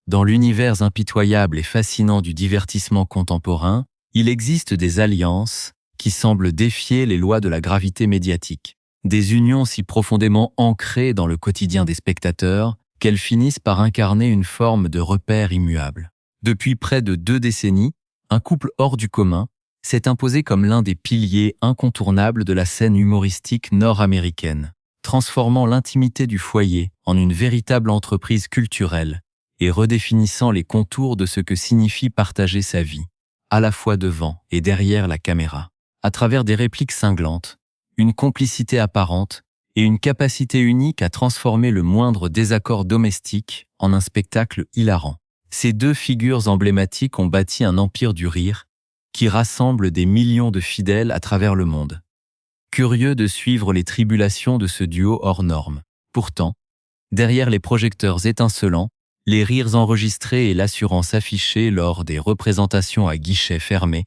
Dans l'univers impitoyable et fascinant du divertissement contemporain, il existe des alliances qui semblent défier les lois de la gravité médiatique. Des unions si profondément ancrées dans le quotidien des spectateurs qu'elles finissent par incarner une forme de repère immuable. Depuis près de 2 décennies, un couple hors du commun s'est imposé comme l'un des piliers incontournables de la scène humoristique nord-américaine, transformant l'intimité du foyer en une véritable entreprise culturelle et redéfinissant les contours de ce que signifie partager sa vie, à la fois devant et derrière la caméra, à travers des répliques cinglantes, une complicité apparente et une capacité unique à transformer le moindre désaccord domestique en un spectacle hilarant. Ces 2 figures emblématiques ont bâti un empire du rire qui rassemble des millions de fidèles à travers le monde. Curieux de suivre les tribulations de ce duo hors norme. Pourtant, derrière les projecteurs étincelants, les rires enregistrés et l'assurance affichée lors des représentations à guichets fermés,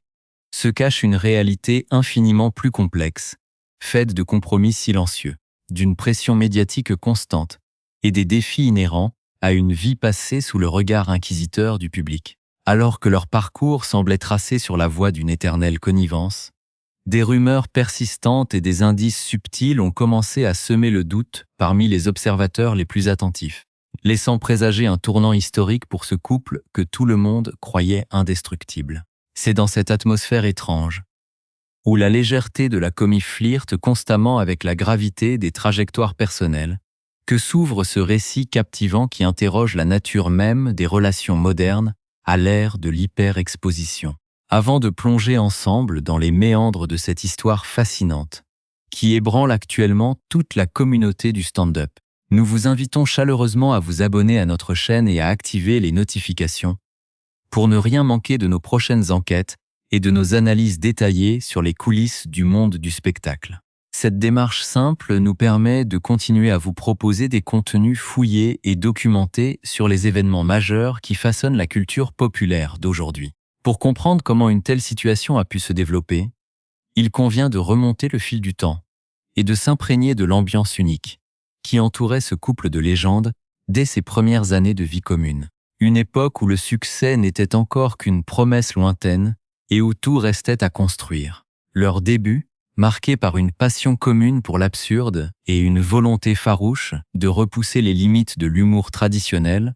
se cache une réalité infiniment plus complexe, faite de compromis silencieux, d'une pression médiatique constante et des défis inhérents à une vie passée sous le regard inquisiteur du public. Alors que leur parcours semblait tracé sur la voie d'une éternelle connivence, des rumeurs persistantes et des indices subtils ont commencé à semer le doute parmi les observateurs les plus attentifs, laissant présager un tournant historique pour ce couple que tout le monde croyait indestructible. C'est dans cette atmosphère étrange, où la légèreté de la comédie flirte constamment avec la gravité des trajectoires personnelles, que s'ouvre ce récit captivant qui interroge la nature même des relations modernes à l'ère de l'hyper-exposition. Avant de plonger ensemble dans les méandres de cette histoire fascinante, qui ébranle actuellement toute la communauté du stand-up, nous vous invitons chaleureusement à vous abonner à notre chaîne et à activer les notifications pour ne rien manquer de nos prochaines enquêtes et de nos analyses détaillées sur les coulisses du monde du spectacle. Cette démarche simple nous permet de continuer à vous proposer des contenus fouillés et documentés sur les événements majeurs qui façonnent la culture populaire d'aujourd'hui. Pour comprendre comment une telle situation a pu se développer, il convient de remonter le fil du temps et de s'imprégner de l'ambiance unique qui entourait ce couple de légendes dès ses premières années de vie commune. Une époque où le succès n'était encore qu'une promesse lointaine et où tout restait à construire. Leur début, marqué par une passion commune pour l'absurde et une volonté farouche de repousser les limites de l'humour traditionnel,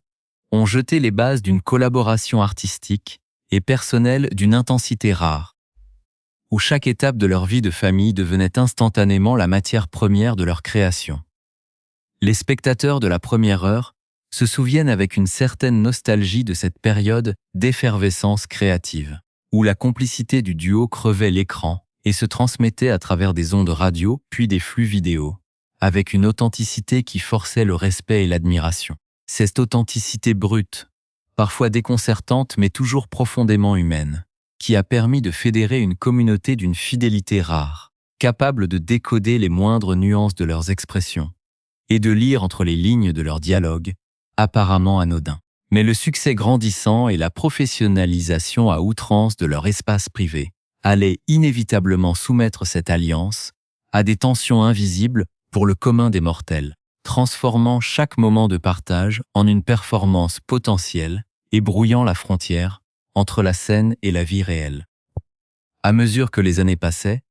ont jeté les bases d'une collaboration artistique et personnelle d'une intensité rare, où chaque étape de leur vie de famille devenait instantanément la matière première de leur création. Les spectateurs de la première heure se souviennent avec une certaine nostalgie de cette période d'effervescence créative, où la complicité du duo crevait l'écran et se transmettait à travers des ondes radio puis des flux vidéo, avec une authenticité qui forçait le respect et l'admiration. Cette authenticité brute, parfois déconcertante mais toujours profondément humaine, qui a permis de fédérer une communauté d'une fidélité rare, capable de décoder les moindres nuances de leurs expressions et de lire entre les lignes de leurs dialogues, apparemment anodins. Mais le succès grandissant et la professionnalisation à outrance de leur espace privé allaient inévitablement soumettre cette alliance à des tensions invisibles pour le commun des mortels, transformant chaque moment de partage en une performance potentielle et brouillant la frontière entre la scène et la vie réelle. À mesure que les années passaient,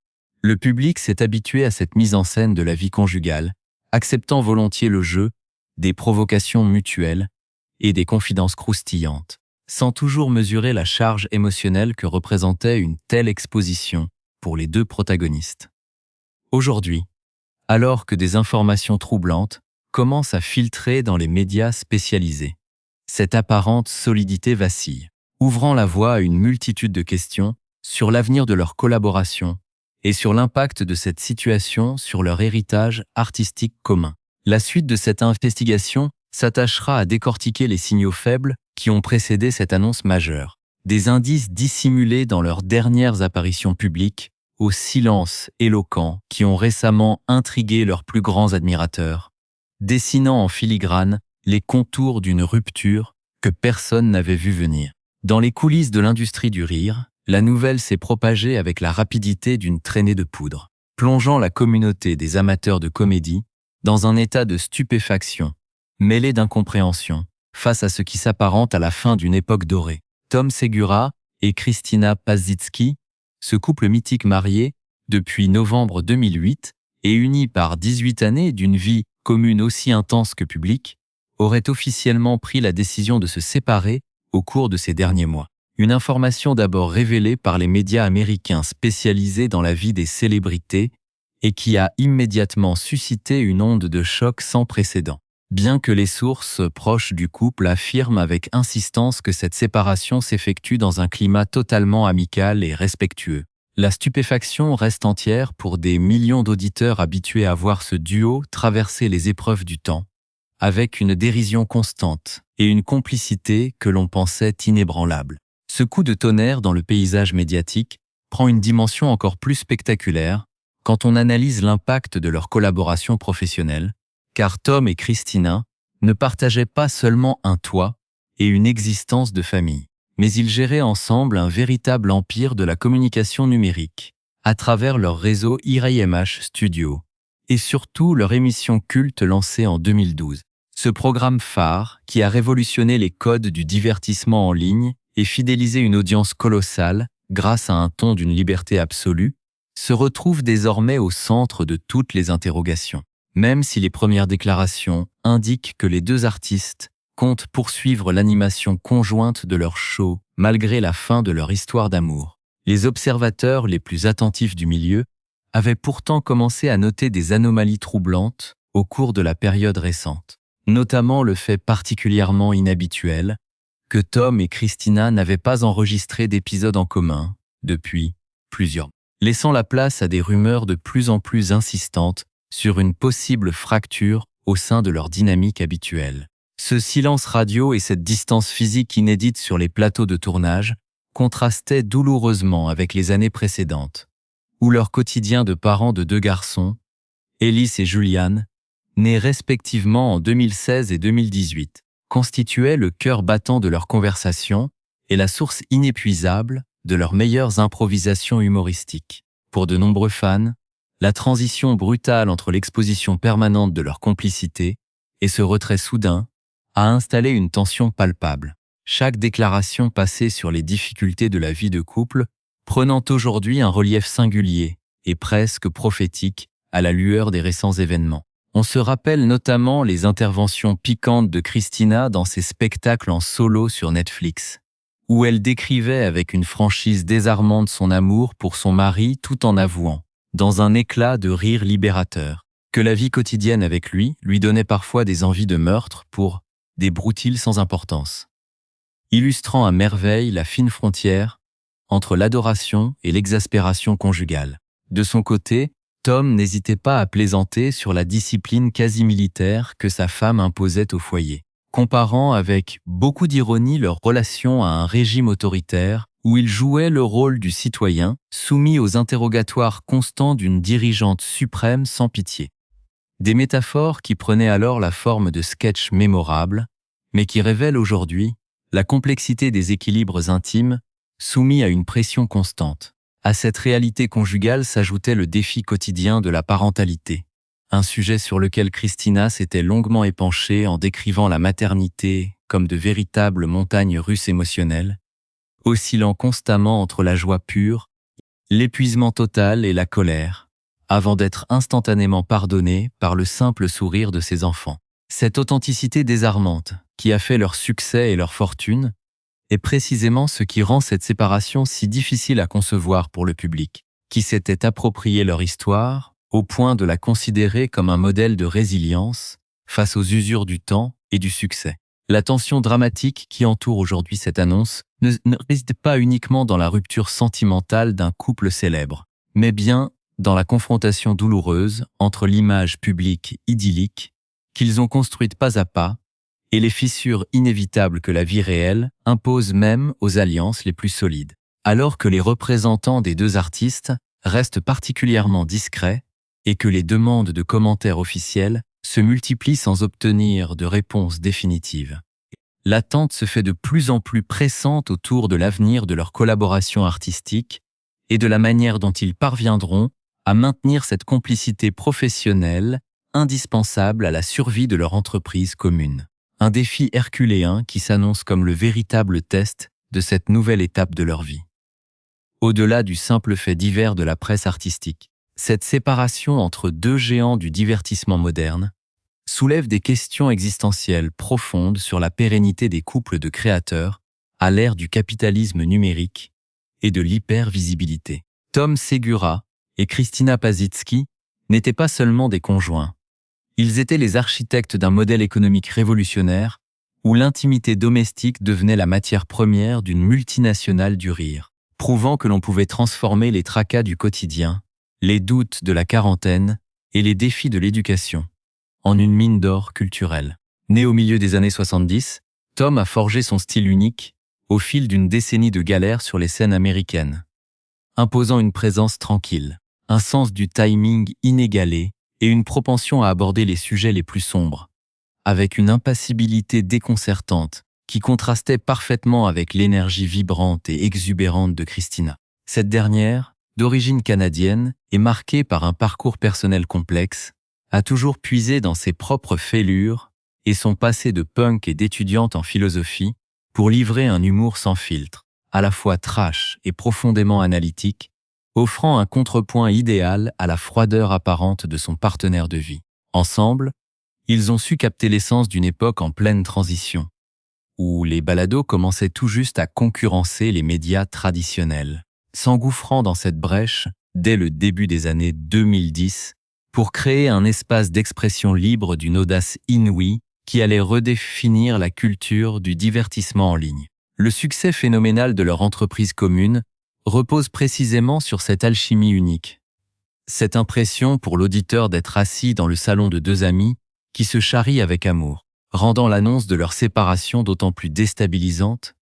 le public s'est habitué à cette mise en scène de la vie conjugale, acceptant volontiers le jeu, des provocations mutuelles et des confidences croustillantes, sans toujours mesurer la charge émotionnelle que représentait une telle exposition pour les 2 protagonistes. Aujourd'hui, alors que des informations troublantes commencent à filtrer dans les médias spécialisés, cette apparente solidité vacille, ouvrant la voie à une multitude de questions sur l'avenir de leur collaboration et sur l'impact de cette situation sur leur héritage artistique commun. La suite de cette investigation s'attachera à décortiquer les signaux faibles qui ont précédé cette annonce majeure, des indices dissimulés dans leurs dernières apparitions publiques, aux silences éloquents qui ont récemment intrigué leurs plus grands admirateurs, dessinant en filigrane les contours d'une rupture que personne n'avait vu venir. Dans les coulisses de l'industrie du rire, la nouvelle s'est propagée avec la rapidité d'une traînée de poudre, plongeant la communauté des amateurs de comédie dans un état de stupéfaction, mêlé d'incompréhension face à ce qui s'apparente à la fin d'une époque dorée. Tom Segura et Christina Pazitsky, ce couple mythique marié depuis novembre 2008 et uni par 18 années d'une vie commune aussi intense que publique, aurait officiellement pris la décision de se séparer au cours de ces derniers mois. Une information d'abord révélée par les médias américains spécialisés dans la vie des célébrités et qui a immédiatement suscité une onde de choc sans précédent. Bien que les sources proches du couple affirment avec insistance que cette séparation s'effectue dans un climat totalement amical et respectueux, la stupéfaction reste entière pour des millions d'auditeurs habitués à voir ce duo traverser les épreuves du temps, avec une dérision constante et une complicité que l'on pensait inébranlable. Ce coup de tonnerre dans le paysage médiatique prend une dimension encore plus spectaculaire quand on analyse l'impact de leur collaboration professionnelle, car Tom et Christina ne partageaient pas seulement un toit et une existence de famille, mais ils géraient ensemble un véritable empire de la communication numérique, à travers leur réseau IRIMH Studio, et surtout leur émission culte lancée en 2012. Ce programme phare, qui a révolutionné les codes du divertissement en ligne et fidélisé une audience colossale grâce à un ton d'une liberté absolue, se retrouve désormais au centre de toutes les interrogations. Même si les premières déclarations indiquent que les deux artistes comptent poursuivre l'animation conjointe de leur show malgré la fin de leur histoire d'amour, les observateurs les plus attentifs du milieu avaient pourtant commencé à noter des anomalies troublantes au cours de la période récente, notamment le fait particulièrement inhabituel que Tom et Christina n'avaient pas enregistré d'épisode en commun depuis plusieurs mois, laissant la place à des rumeurs de plus en plus insistantes sur une possible fracture au sein de leur dynamique habituelle. Ce silence radio et cette distance physique inédite sur les plateaux de tournage contrastaient douloureusement avec les années précédentes, où leur quotidien de parents de deux garçons, Ellis et Julian, nés respectivement en 2016 et 2018, constituait le cœur battant de leurs conversations et la source inépuisable de leurs meilleures improvisations humoristiques. Pour de nombreux fans, la transition brutale entre l'exposition permanente de leur complicité et ce retrait soudain a installé une tension palpable. Chaque déclaration passée sur les difficultés de la vie de couple prenant aujourd'hui un relief singulier et presque prophétique à la lueur des récents événements. On se rappelle notamment les interventions piquantes de Christina dans ses spectacles en solo sur Netflix, où elle décrivait avec une franchise désarmante son amour pour son mari tout en avouant, dans un éclat de rire libérateur, que la vie quotidienne avec lui donnait parfois des envies de meurtre pour des broutiles sans importance, illustrant à merveille la fine frontière entre l'adoration et l'exaspération conjugale. De son côté, Tom n'hésitait pas à plaisanter sur la discipline quasi militaire que sa femme imposait au foyer, comparant avec beaucoup d'ironie leur relation à un régime autoritaire où il jouait le rôle du citoyen soumis aux interrogatoires constants d'une dirigeante suprême sans pitié. Des métaphores qui prenaient alors la forme de sketchs mémorables, mais qui révèlent aujourd'hui la complexité des équilibres intimes soumis à une pression constante. À cette réalité conjugale s'ajoutait le défi quotidien de la parentalité, un sujet sur lequel Christina s'était longuement épanchée en décrivant la maternité comme de véritables montagnes russes émotionnelles, oscillant constamment entre la joie pure, l'épuisement total et la colère, avant d'être instantanément pardonnée par le simple sourire de ses enfants. Cette authenticité désarmante, qui a fait leur succès et leur fortune, est précisément ce qui rend cette séparation si difficile à concevoir pour le public, qui s'était approprié leur histoire au point de la considérer comme un modèle de résilience face aux usures du temps et du succès. La tension dramatique qui entoure aujourd'hui cette annonce ne réside pas uniquement dans la rupture sentimentale d'un couple célèbre, mais bien dans la confrontation douloureuse entre l'image publique idyllique qu'ils ont construite pas à pas et les fissures inévitables que la vie réelle impose même aux alliances les plus solides. Alors que les représentants des deux artistes restent particulièrement discrets et que les demandes de commentaires officiels se multiplient sans obtenir de réponse définitive, l'attente se fait de plus en plus pressante autour de l'avenir de leur collaboration artistique et de la manière dont ils parviendront à maintenir cette complicité professionnelle indispensable à la survie de leur entreprise commune. Un défi herculéen qui s'annonce comme le véritable test de cette nouvelle étape de leur vie. Au-delà du simple fait divers de la presse artistique, cette séparation entre deux géants du divertissement moderne soulève des questions existentielles profondes sur la pérennité des couples de créateurs à l'ère du capitalisme numérique et de l'hypervisibilité. Tom Segura et Christina Pazitsky n'étaient pas seulement des conjoints. Ils étaient les architectes d'un modèle économique révolutionnaire où l'intimité domestique devenait la matière première d'une multinationale du rire, prouvant que l'on pouvait transformer les tracas du quotidien, les doutes de la quarantaine et les défis de l'éducation en une mine d'or culturelle. Né au milieu des années 70, Tom a forgé son style unique au fil d'une décennie de galères sur les scènes américaines, imposant une présence tranquille, un sens du timing inégalé et une propension à aborder les sujets les plus sombres, avec une impassibilité déconcertante qui contrastait parfaitement avec l'énergie vibrante et exubérante de Christina. Cette dernière, d'origine canadienne et marquée par un parcours personnel complexe, a toujours puisé dans ses propres fêlures et son passé de punk et d'étudiante en philosophie pour livrer un humour sans filtre, à la fois trash et profondément analytique, offrant un contrepoint idéal à la froideur apparente de son partenaire de vie. Ensemble, ils ont su capter l'essence d'une époque en pleine transition, où les balados commençaient tout juste à concurrencer les médias traditionnels, s'engouffrant dans cette brèche dès le début des années 2010 pour créer un espace d'expression libre d'une audace inouïe qui allait redéfinir la culture du divertissement en ligne. Le succès phénoménal de leur entreprise commune repose précisément sur cette alchimie unique. Cette impression pour l'auditeur d'être assis dans le salon de deux amis qui se charrient avec amour, rendant l'annonce de leur séparation d'autant plus déstabilisante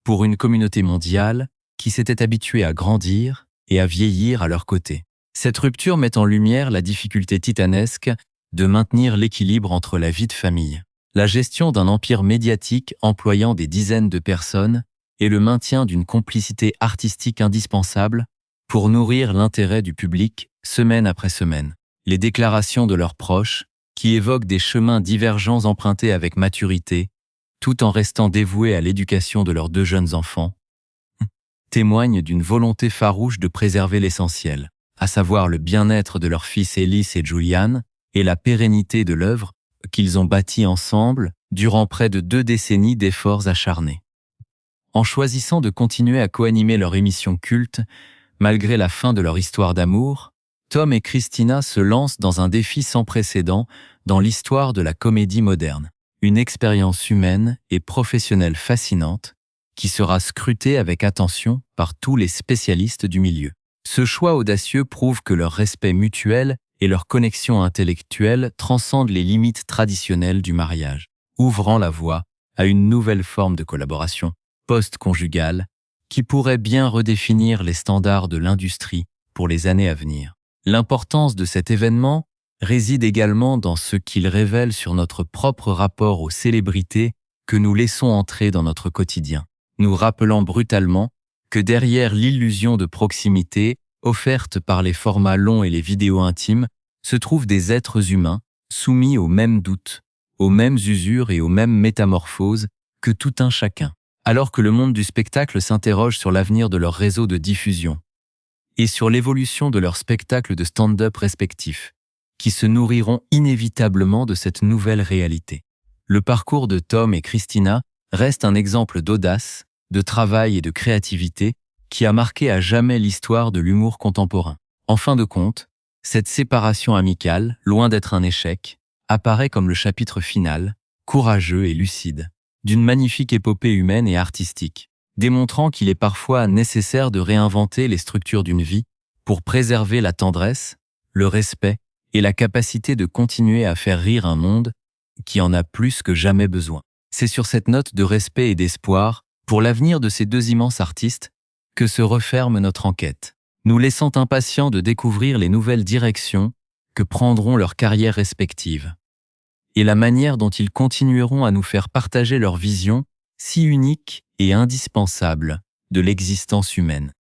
pour une communauté mondiale qui s'était habituée à grandir et à vieillir à leur côté. Cette rupture met en lumière la difficulté titanesque de maintenir l'équilibre entre la vie de famille, la gestion d'un empire médiatique employant des dizaines de personnes et le maintien d'une complicité artistique indispensable pour nourrir l'intérêt du public semaine après semaine. Les déclarations de leurs proches, qui évoquent des chemins divergents empruntés avec maturité, tout en restant dévoués à l'éducation de leurs deux jeunes enfants, témoignent d'une volonté farouche de préserver l'essentiel, à savoir le bien-être de leurs fils Ellis et Julian et la pérennité de l'œuvre qu'ils ont bâtie ensemble durant près de 2 décennies d'efforts acharnés. En choisissant de continuer à co-animer leur émission culte, malgré la fin de leur histoire d'amour, Tom et Christina se lancent dans un défi sans précédent dans l'histoire de la comédie moderne. Une expérience humaine et professionnelle fascinante qui sera scrutée avec attention par tous les spécialistes du milieu. Ce choix audacieux prouve que leur respect mutuel et leur connexion intellectuelle transcendent les limites traditionnelles du mariage, ouvrant la voie à une nouvelle forme de collaboration post-conjugale qui pourrait bien redéfinir les standards de l'industrie pour les années à venir. L'importance de cet événement réside également dans ce qu'il révèle sur notre propre rapport aux célébrités que nous laissons entrer dans notre quotidien, nous rappelant brutalement que derrière l'illusion de proximité offerte par les formats longs et les vidéos intimes se trouvent des êtres humains soumis aux mêmes doutes, aux mêmes usures et aux mêmes métamorphoses que tout un chacun. Alors que le monde du spectacle s'interroge sur l'avenir de leur réseau de diffusion et sur l'évolution de leurs spectacles de stand-up respectifs, qui se nourriront inévitablement de cette nouvelle réalité. Le parcours de Tom et Christina reste un exemple d'audace, de travail et de créativité qui a marqué à jamais l'histoire de l'humour contemporain. En fin de compte, cette séparation amicale, loin d'être un échec, apparaît comme le chapitre final, courageux et lucide, d'une magnifique épopée humaine et artistique, démontrant qu'il est parfois nécessaire de réinventer les structures d'une vie pour préserver la tendresse, le respect et la capacité de continuer à faire rire un monde qui en a plus que jamais besoin. C'est sur cette note de respect et d'espoir pour l'avenir de ces deux immenses artistes que se referme notre enquête, nous laissant impatients de découvrir les nouvelles directions que prendront leurs carrières respectives et la manière dont ils continueront à nous faire partager leur vision si unique et indispensable de l'existence humaine.